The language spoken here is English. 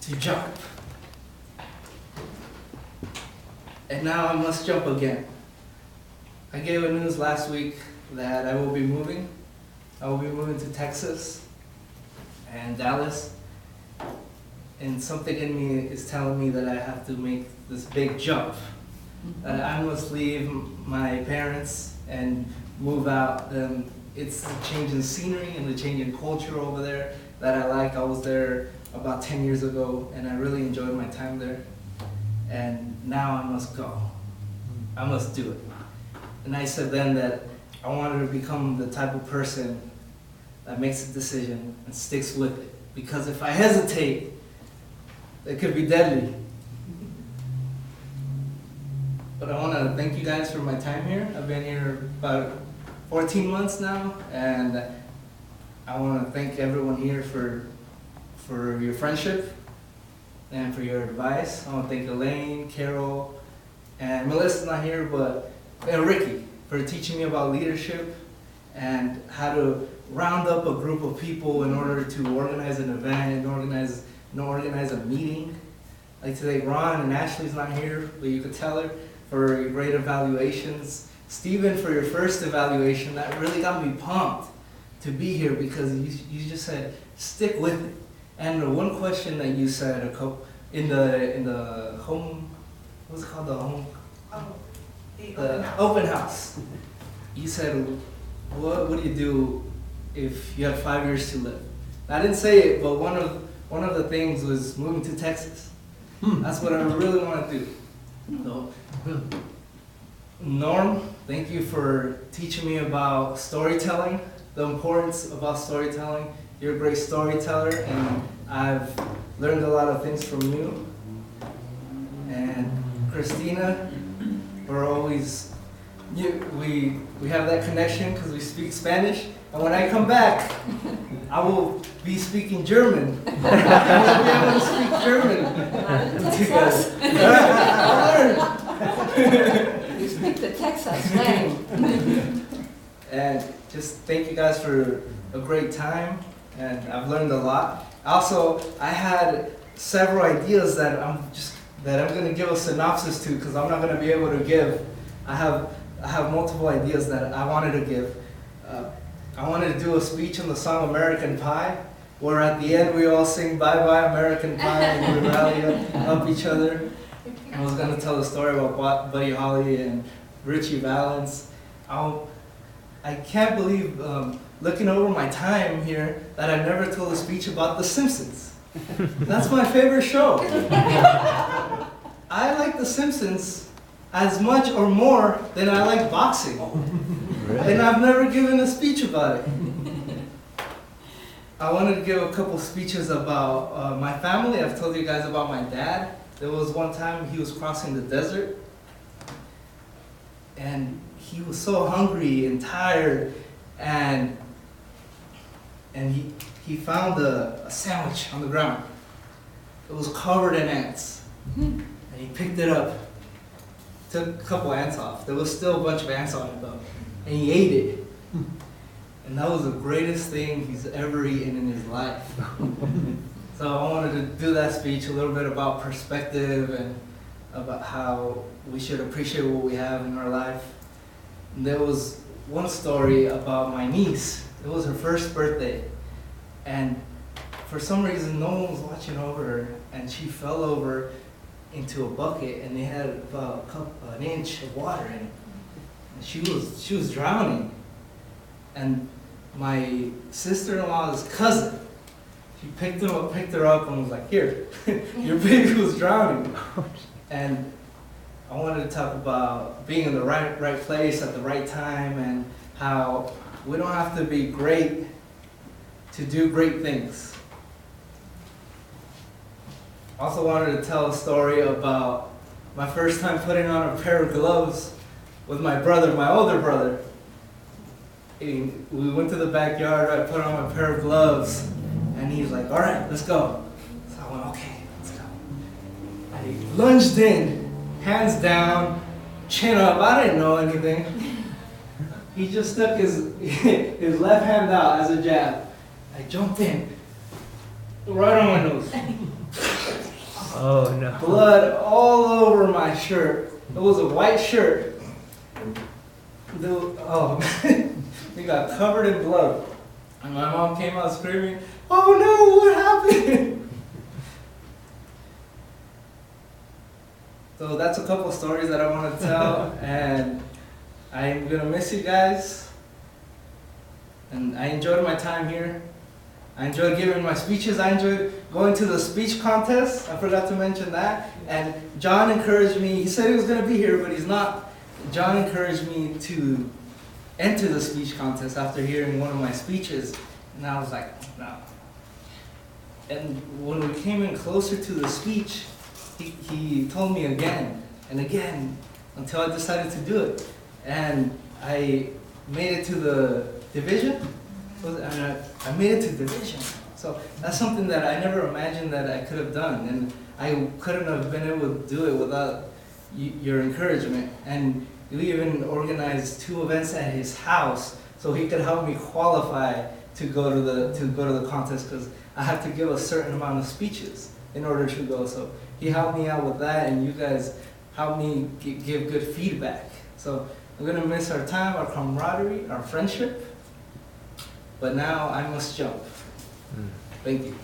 to jump. And now I must jump again. I gave a news last week that I will be moving. I will be moving to Texas and Dallas. And something in me is telling me that I have to make this big jump. That I must leave my parents and move out. It's a change in scenery and a change in culture over there that I like. I was there about 10 years ago and I really enjoyed my time there. And now I must go. I must do it. And I said then that I wanted to become the type of person that makes a decision and sticks with it. Because if I hesitate, it could be deadly. But I want to thank you guys for my time here. I've been here about 14 months now, and I want to thank everyone here for your friendship and for your advice. I want to thank Elaine, Carol, and Melissa's not here, and Ricky for teaching me about leadership and how to round up a group of people in order to organize an event and organize a meeting. Like today, Ron and Ashley's not here, but you could tell her for your great evaluations. Stephen, for your first evaluation, that really got me pumped to be here because you just said, stick with it. And the one question that you said in the home, what's it called, the home? Oh, the open house. You said, what do you do if you have 5 years to live? I didn't say it, but one of the things was moving to Texas. That's what I really want to do. So, Norm, thank you for teaching me about storytelling, the importance about storytelling. You're a great storyteller, and I've learned a lot of things from you. And Christina, we have that connection because we speak Spanish. And when I come back, I will be speaking German. I will be able to speak German. Texas. I'll learn. You speak the Texas slang. And just thank you guys for a great time. And I've learned a lot. Also, I had several ideas that I'm going to give a synopsis to because I'm not going to be able to give. I have multiple ideas that I wanted to give. I wanted to do a speech on the song American Pie, where at the end we all sing Bye Bye American Pie and we rally up each other. I was going to tell the story about Buddy Holly and Richie Valens. I can't believe, looking over my time here, that I never told a speech about The Simpsons. That's my favorite show. I like The Simpsons as much or more than I like boxing. Really? And I've never given a speech about it. I wanted to give a couple speeches about my family. I've told you guys about my dad. There was one time he was crossing the desert, and he was so hungry and tired, and he found a sandwich on the ground. It was covered in ants, and he picked it up, took a couple ants off. There was still a bunch of ants on it though, and he ate it. And that was the greatest thing he's ever eaten in his life. So I wanted to do that speech, a little bit about perspective and about how we should appreciate what we have in our life. And there was one story about my niece. It was her first birthday. And for some reason, no one was watching over her, and she fell over into a bucket, and they had about an inch of water in it. And she was drowning. And my sister-in-law's cousin, she picked her up and was like, "Here, your baby was drowning." And I wanted to talk about being in the right place at the right time and how we don't have to be great to do great things. I also wanted to tell a story about my first time putting on a pair of gloves with my brother, my older brother. And we went to the backyard, I put on my pair of gloves, and he's like, "All right, let's go." So I went, "Okay, let's go." I lunged in, hands down, chin up. I didn't know anything. He just stuck his left hand out as a jab. I jumped in, right on my nose. Oh no. blood all over my shirt. It was a white shirt. Oh man, we got covered in blood. And my mom came out screaming, "Oh no, what happened?" So that's a couple stories that I want to tell, and I'm gonna miss you guys. And I enjoyed my time here. I enjoyed giving my speeches. I enjoyed going to the speech contest. I forgot to mention that. And John encouraged me. He said he was going to be here, but he's not. John encouraged me to enter the speech contest after hearing one of my speeches. And I was like, no. And when we came in closer to the speech, he told me again and again until I decided to do it. And I made it to the division. And I made it to division. So that's something that I never imagined that I could have done. And I couldn't have been able to do it without your encouragement. And we even organized 2 events at his house so he could help me qualify to go to the contest, because I have to give a certain amount of speeches in order to go. So he helped me out with that, and you guys helped me give good feedback. So I'm gonna miss our time, our camaraderie, our friendship. But now I must jump. Thank you.